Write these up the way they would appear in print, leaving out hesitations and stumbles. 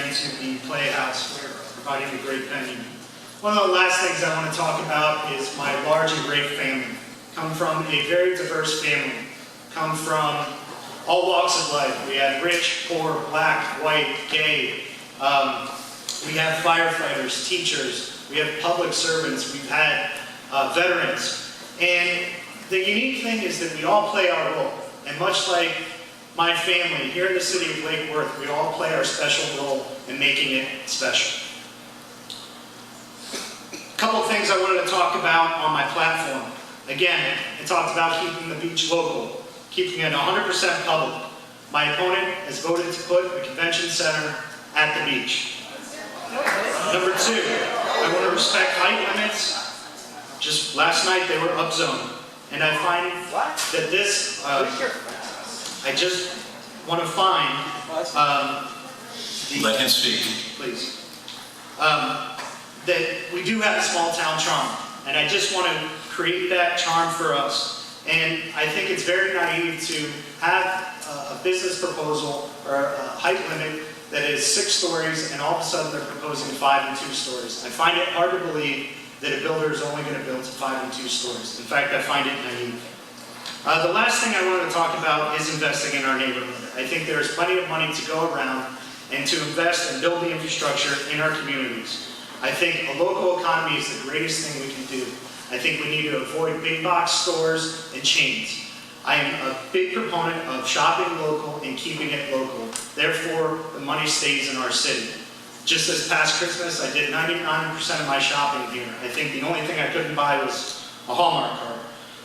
into the Playhouse, providing a great venue. One of the last things I want to talk about is my large and great family. Come from a very diverse family. Come from all walks of life. We have rich, poor, black, white, gay. We have firefighters, teachers. We have public servants. We've had veterans. And the unique thing is that we all play our role. And much like my family here in the city of Lake Worth, we all play our special role in making it special. A couple of things I wanted to talk about on my platform. Again, it talked about keeping the beach local, keeping it 100% public. My opponent has voted to put the convention center at the beach. Number two, I want to respect height limits. Just last night they were upzoned. And I find that this, I just want to find let him speak. Please. That we do have a small town charm, and I just want to create that charm for us. And I think it's very naive to have a business proposal or a height limit that is 6 stories, and all of a sudden they're proposing 5 and 2 stories. I find it hard to believe that a builder is only going to build to 5 and 2 stories. In fact, I find it naive. The last thing I wanted to talk about is investing in our neighborhood. I think there is plenty of money to go around and to invest and build the infrastructure in our communities. I think a local economy is the greatest thing we can do. I think we need to avoid big box stores and chains. I am a big proponent of shopping local and keeping it local. Therefore, the money stays in our city. Just this past Christmas, I did 99% of my shopping here. I think the only thing I couldn't buy was a Hallmark card.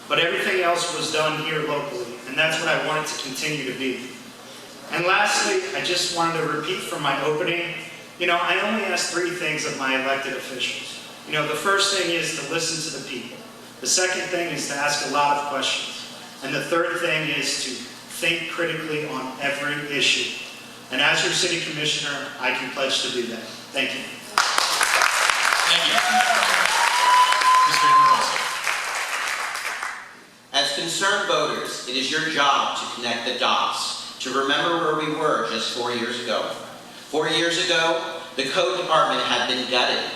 But everything else was done here locally, and that's what I want it to continue to be. And lastly, I just wanted to repeat from my opening, I only ask 3 things of my elected officials. The first thing is to listen to the people. The second thing is to ask a lot of questions. And the third thing is to think critically on every issue. And as your city commissioner, I can pledge to do that. Thank you. Thank you. Mr. Emerson. As concerned voters, it is your job to connect the dots, to remember where we were just 4 years ago. 4 years ago, the code department had been gutted.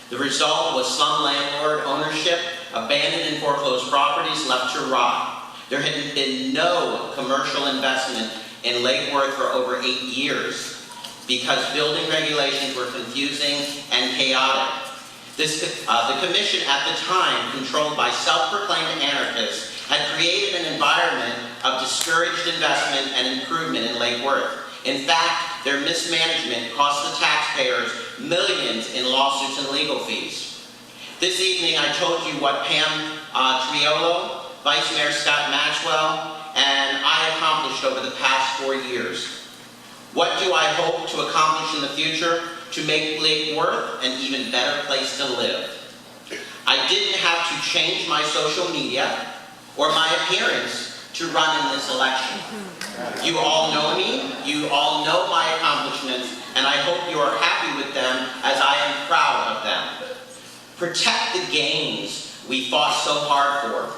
The result was slum landlord ownership, abandoned and foreclosed properties left to rot. There had been no commercial investment in Lake Worth for over 8 years because building regulations were confusing and chaotic. The commission at the time, controlled by self-proclaimed anarchists, had created an environment of discouraged investment and improvement in Lake Worth. In fact, their mismanagement cost the taxpayers millions in lawsuits and legal fees. This evening I told you what Pam Triolo, Vice Mayor Scott Maxwell, and I accomplished over the past 4 years. What do I hope to accomplish in the future to make Lake Worth an even better place to live? I didn't have to change my social media or my appearance to run in this election. You all know me, you all know my accomplishments, and I hope you are happy with them as I am proud of them. Protect the gains we fought so hard for.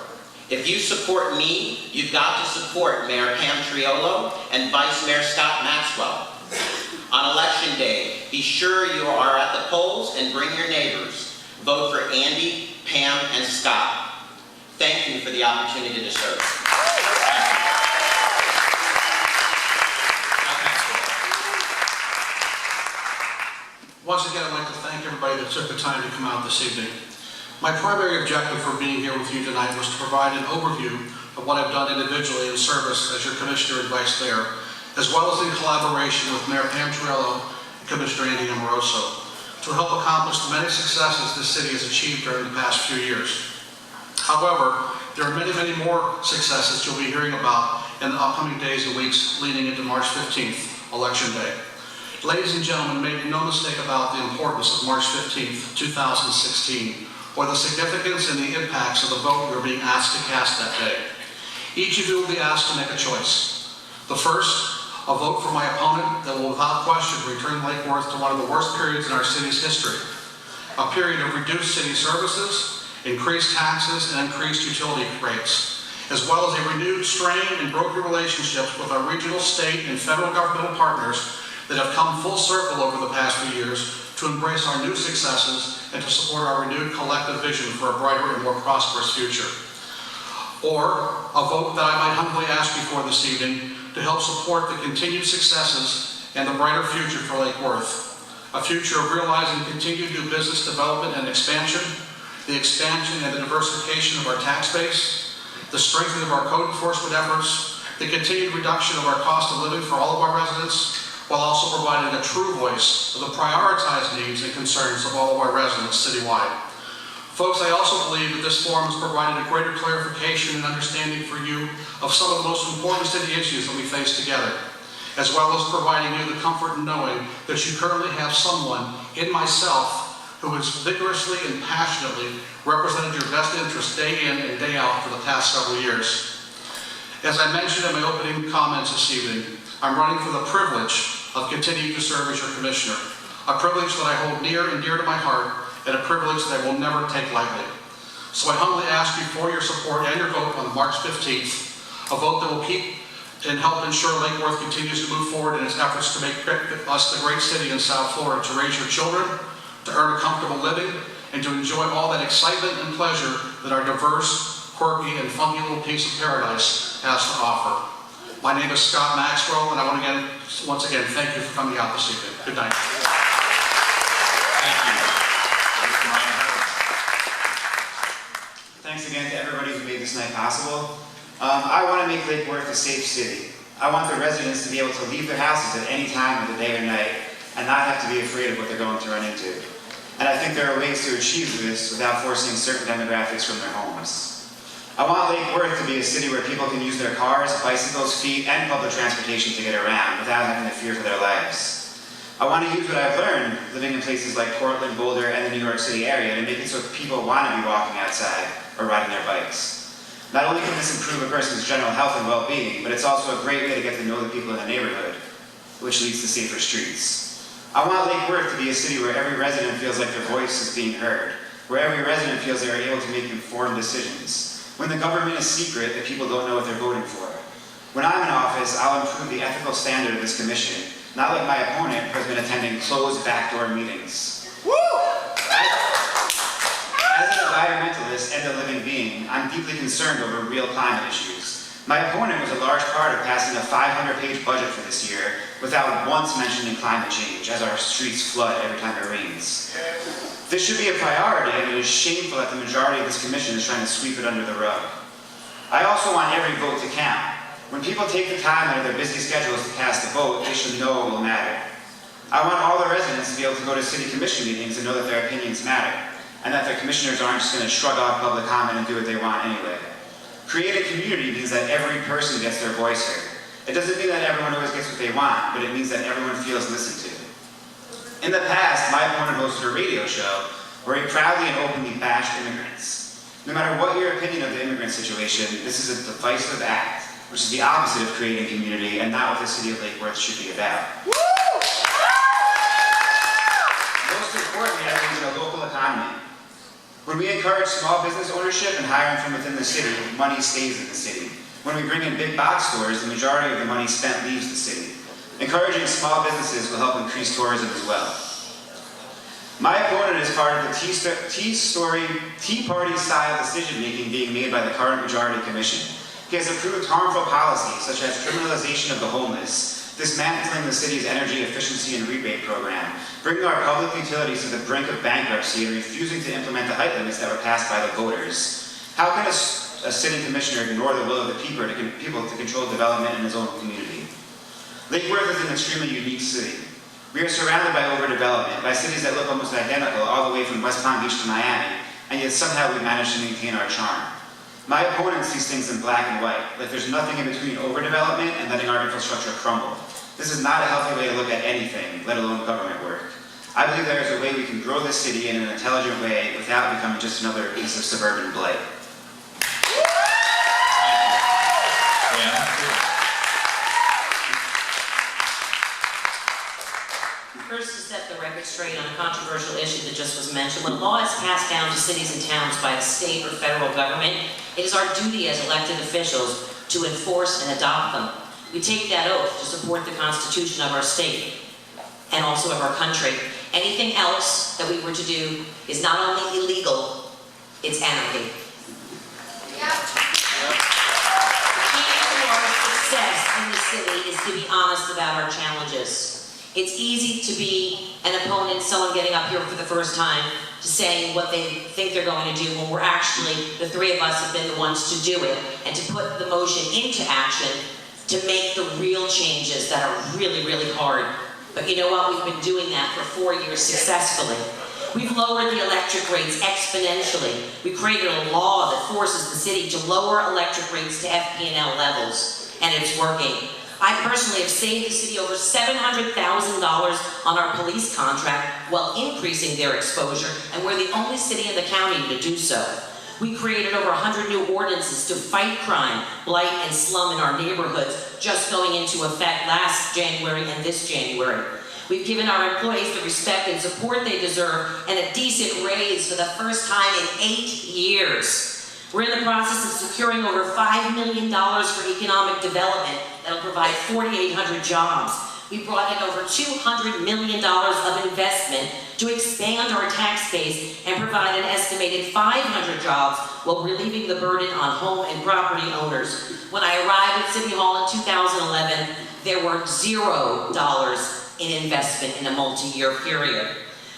If you support me, you've got to support Mayor Pam Triolo and Vice Mayor Scott Maxwell. On Election Day, be sure you are at the polls and bring your neighbors. Vote for Andy, Pam, and Scott. Thank you for the opportunity to serve. Once again, I'd like to thank everybody that took the time to come out this evening. My primary objective for being here with you tonight was to provide an overview of what I've done individually in service as your Commissioner and Vice Mayor, as well as in collaboration with Mayor Pam Triolo and Commissioner Andy Amoroso, to help accomplish the many successes this city has achieved during the past few years. However, there are many, many more successes you'll be hearing about in the upcoming days and weeks leading into March 15th, Election Day. Ladies and gentlemen, make no mistake about the importance of March 15th, 2016, or the significance and the impacts of the vote you're being asked to cast that day. Each of you will be asked to make a choice. The first, a vote for my opponent that will without question return Lake Worth to one of the worst periods in our city's history. A period of reduced city services, increased taxes, and increased utility rates, as well as a renewed strain and broken relationships with our regional, state, and federal governmental partners that have come full circle over the past few years to embrace our new successes and to support our renewed collective vision for a brighter and more prosperous future. Or a vote that I might humbly ask you for this evening to help support the continued successes and the brighter future for Lake Worth. A future of realizing continued new business development and expansion, the expansion and the diversification of our tax base, the strengthening of our code enforcement efforts, the continued reduction of our cost of living for all of our residents, while also providing a true voice of the prioritized needs and concerns of all of our residents citywide. Folks, I also believe that this forum has provided a greater clarification and understanding for you of some of the most important city issues that we face together, as well as providing you the comfort in knowing that you currently have someone in myself who has vigorously and passionately represented your best interests day in and day out for the past several years. As I mentioned in my opening comments this evening, I'm running for the privilege of continuing to serve as your commissioner, a privilege that I hold near and dear to my heart, and a privilege that I will never take lightly. So I humbly ask you for your support and your vote on March 15th, a vote that will keep and help ensure Lake Worth continues to move forward in its efforts to make us the great city in South Florida, to raise your children, to earn a comfortable living, and to enjoy all that excitement and pleasure that our diverse, quirky, and funky little piece of paradise has to offer. My name is Scott Maxwell, and I want to once again thank you for coming out this evening. Good night. Thank you. Mr. Ryan. Thanks again to everybody who made this night possible. I want to make Lake Worth a safe city. I want the residents to be able to leave their houses at any time of the day or night and not have to be afraid of what they're going to run into. And I think there are ways to achieve this without forcing certain demographics from their homes. I want Lake Worth to be a city where people can use their cars, bicycles, feet, and public transportation to get around without having to fear for their lives. I want to use what I've learned living in places like Portland, Boulder, and the New York City area to make it so people want to be walking outside or riding their bikes. Not only can this improve a person's general health and well-being, but it's also a great way to get to know the people in the neighborhood, which leads to safer streets. I want Lake Worth to be a city where every resident feels like their voice is being heard, where every resident feels they are able to make informed decisions, when the government is secret that people don't know what they're voting for. When I'm in office, I'll improve the ethical standard of this commission, not like my opponent who has been attending closed backdoor meetings. Woo! As an environmentalist and a living being, I'm deeply concerned over real climate issues. My opponent was a large part of passing a 500-page budget for this year without once mentioning climate change, as our streets flood every time it rains. This should be a priority, and it is shameful that the majority of this commission is trying to sweep it under the rug. I also want every vote to count. When people take the time out of their busy schedules to cast a vote, they should know it will matter. I want all the residents to be able to go to city commission meetings and know that their opinions matter, and that their commissioners aren't just going to shrug off public comment and do what they want anyway. Creating community means that every person gets their voice heard. It doesn't mean that everyone always gets what they want, but it means that everyone feels listened to. In the past, my opponent hosted a radio show where he proudly and openly bashed immigrants. No matter what your opinion of the immigrant situation, this is a divisive act, which is the opposite of creating community and not what the city of Lake Worth should be about. Most importantly, I think, is a local economy. When we encourage small business ownership and hiring from within the city, money stays in the city. When we bring in big box stores, the majority of the money spent leaves the city. Encouraging small businesses will help increase tourism as well. My opponent is part of the Tea Party-style decision-making being made by the current majority commission. He has approved harmful policies such as criminalization of the homeless, dismantling the city's energy efficiency and rebate program, bringing our public utilities to the brink of bankruptcy, and refusing to implement the height limits that were passed by the voters. How can a sitting commissioner ignore the will of the people to control development in his own community? Lake Worth is an extremely unique city. We are surrounded by overdevelopment, by cities that look almost identical all the way from West Palm Beach to Miami, and yet somehow we managed to maintain our charm. My opponent sees things in black and white, like there's nothing in between overdevelopment and letting our infrastructure crumble. This is not a healthy way to look at anything, let alone government work. I believe there is a way we can grow this city in an intelligent way without becoming just another piece of suburban blight. First, to set the record straight on a controversial issue that just was mentioned, when law is passed down to cities and towns by a state or federal government, it is our duty as elected officials to enforce and adopt them. We take that oath to support the Constitution of our state. and also of our country. Anything else that we were to do is not only illegal, it's anarchy. The key to our success in the city is to be honest about our challenges. It's easy to be an opponent, someone getting up here for the first time, to saying what they think they're going to do, when we're actually, the three of us have been the ones to do it, and to put the motion into action to make the real changes that are really, really hard. But you know what? We've been doing that for 4 years successfully. We've lowered the electric rates exponentially. We created a law that forces the city to lower electric rates to FP&L levels, and it's working. I personally have saved the city over $700,000 on our police contract while increasing their exposure, and we're the only city in the county to do so. We created over 100 new ordinances to fight crime, blight, and slum in our neighborhoods, just going into effect last January and this January. We've given our employees the respect and support they deserve, and a decent raise for the first time in 8 years. We're in the process of securing over $5 million for economic development that'll provide 4,800 jobs. We brought in over $200 million of investment to expand our tax base and provide an estimated 500 jobs while relieving the burden on home and property owners. When I arrived at City Hall in 2011, there were $0 in investment in a multi-year period.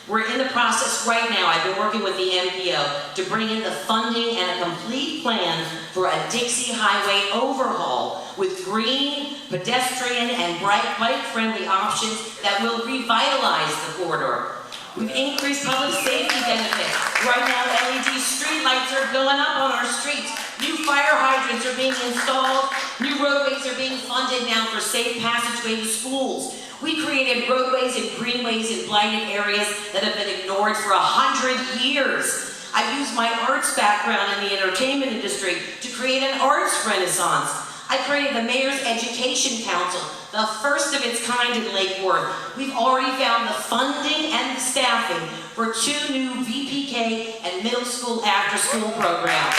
We're in the process right now, I've been working with the MPO to bring in the funding and a complete plan for a Dixie Highway overhaul with green, pedestrian, and bike-friendly options that will revitalize the corridor. We've increased public safety benefits. Right now, LED street lights are going up on our streets. New fire hydrants are being installed. New roadways are being funded now for safe passageway to schools. We created roadways and greenways in blighted areas that have been ignored for 100 years. I've used my arts background in the entertainment industry to create an arts renaissance. I created the Mayor's Education Council, the first of its kind in Lake Worth. We've already found the funding and the staffing for 2 new VPK and middle school after-school programs.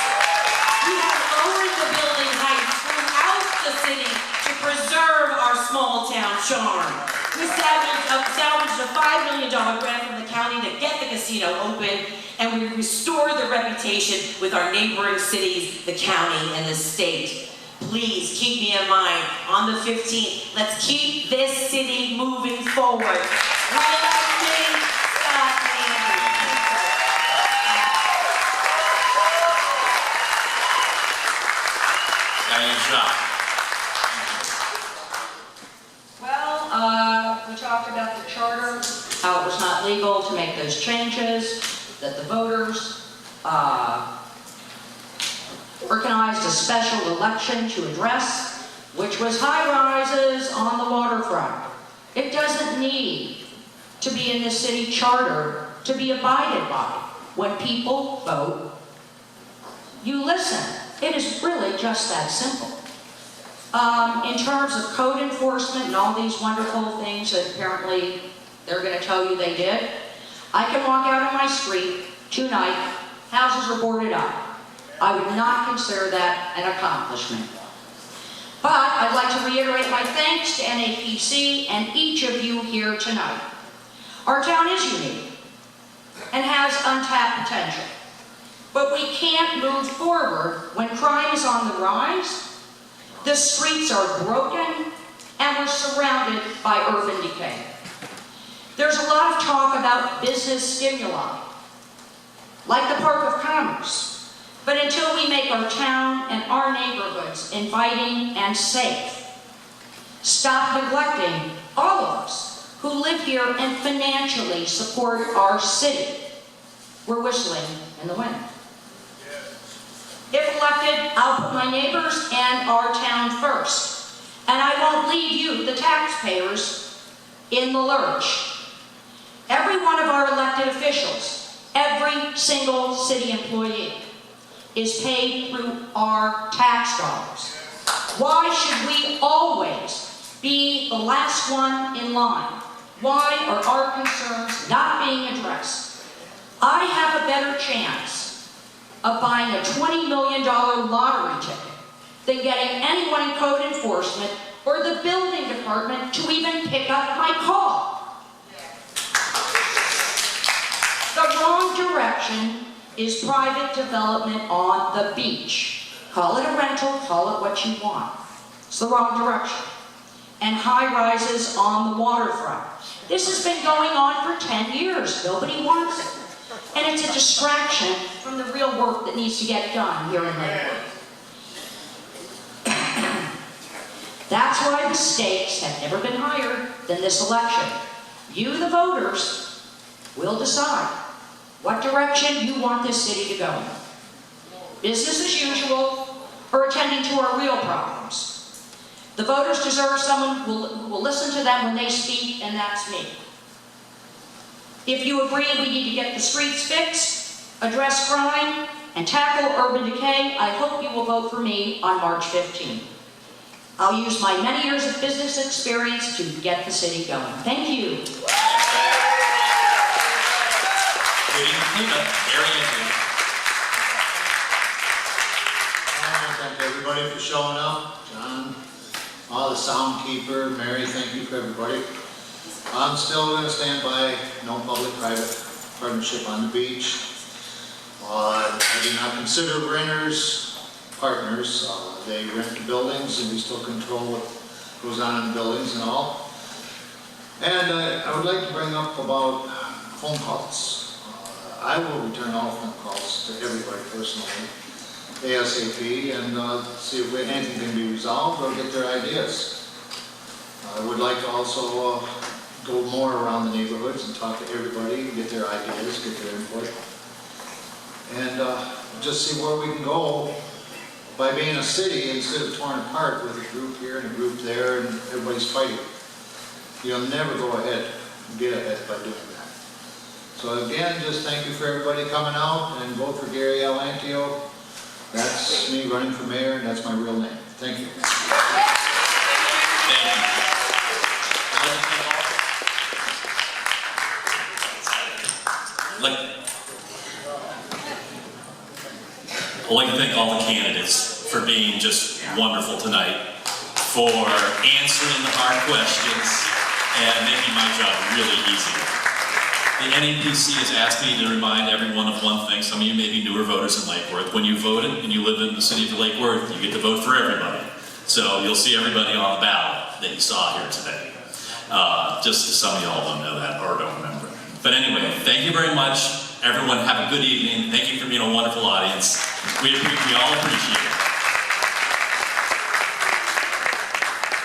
We have lowered the building heights throughout the city to preserve our small town charm. We salvaged a $5 million grant from the county to get the casino open, and we restored the reputation with our neighboring cities, the county, and the state. Please keep me in mind on the 15th. Let's keep this city moving forward. Re-electing Scott Andrews. Diane Shaw. Well, we talked about the charter, how it was not legal to make those changes, that the voters organized a special election to address, which was high-rises on the waterfront. It doesn't need to be in the city charter to be abided by. When people vote, you listen. It is really just that simple. In terms of code enforcement and all these wonderful things that apparently they're going to tell you they did, I can walk out on my street tonight, houses are boarded up. I would not consider that an accomplishment. But I'd like to reiterate my thanks to NAPC and each of you here tonight. Our town is unique and has untapped potential. But we can't move forward when crime is on the rise, the streets are broken, and we're surrounded by urban decay. There's a lot of talk about business stimuli, like the Park of Commerce. But until we make our town and our neighborhoods inviting and safe, stop neglecting all of us who live here and financially support our city, we're whistling in the wind. If elected, I'll put my neighbors and our town first. And I won't leave you, the taxpayers, in the lurch. Every one of our elected officials, every single city employee, is paid through our tax dollars. Why should we always be the last one in line? Why are our concerns not being addressed? I have a better chance of buying a $20 million lottery ticket than getting anyone in code enforcement or the building department to even pick up my call. The wrong direction is private development on the beach. Call it a rental, call it what you want. It's the wrong direction. And high-rises on the waterfront. This has been going on for 10 years. Nobody wants it. And it's a distraction from the real work that needs to get done here in Lakewood. That's why the stakes have never been higher than this election. You, the voters, will decide what direction you want this city to go in. Business as usual, or attending to our real problems. The voters deserve someone who will listen to them when they speak, and that's me. If you agree we need to get the streets fixed, address crime, and tackle urban decay, I hope you will vote for me on March 15th. I'll use my many years of business experience to get the city going. Thank you. Waiting to clean up, Gary Anthony. I want to thank everybody for showing up. John, all the sound keeper, Mary, thank you for everybody. I'm still going to stand by no public-private partnership on the beach. I do not consider renters partners. They rent the buildings and we still control what goes on in the buildings and all. And I would like to bring up about phone calls. I will return all phone calls to everybody personally, ASAP, and see if anything can be resolved or get their ideas. I would like to also go more around the neighborhoods and talk to everybody, get their ideas, get their input, and just see where we can go by being a city instead of torn apart with a group here and a group there and everybody's fighting. You'll never go ahead and get ahead by doing that. So again, just thank you for everybody coming out and vote for Gary Alantio. That's me running for mayor, and that's my real name. Thank you. I'd like to thank all the candidates for being just wonderful tonight, for answering the hard questions and making my job really easy. The NAPC has asked me to remind everyone of one thing. Some of you may be newer voters in Lake Worth. When you voted and you live in the city of Lake Worth, you get to vote for everybody. So you'll see everybody on the ballot that you saw here today. Just some of y'all don't know that or don't remember. But anyway, thank you very much. Everyone have a good evening. Thank you for being a wonderful audience. We all appreciate it.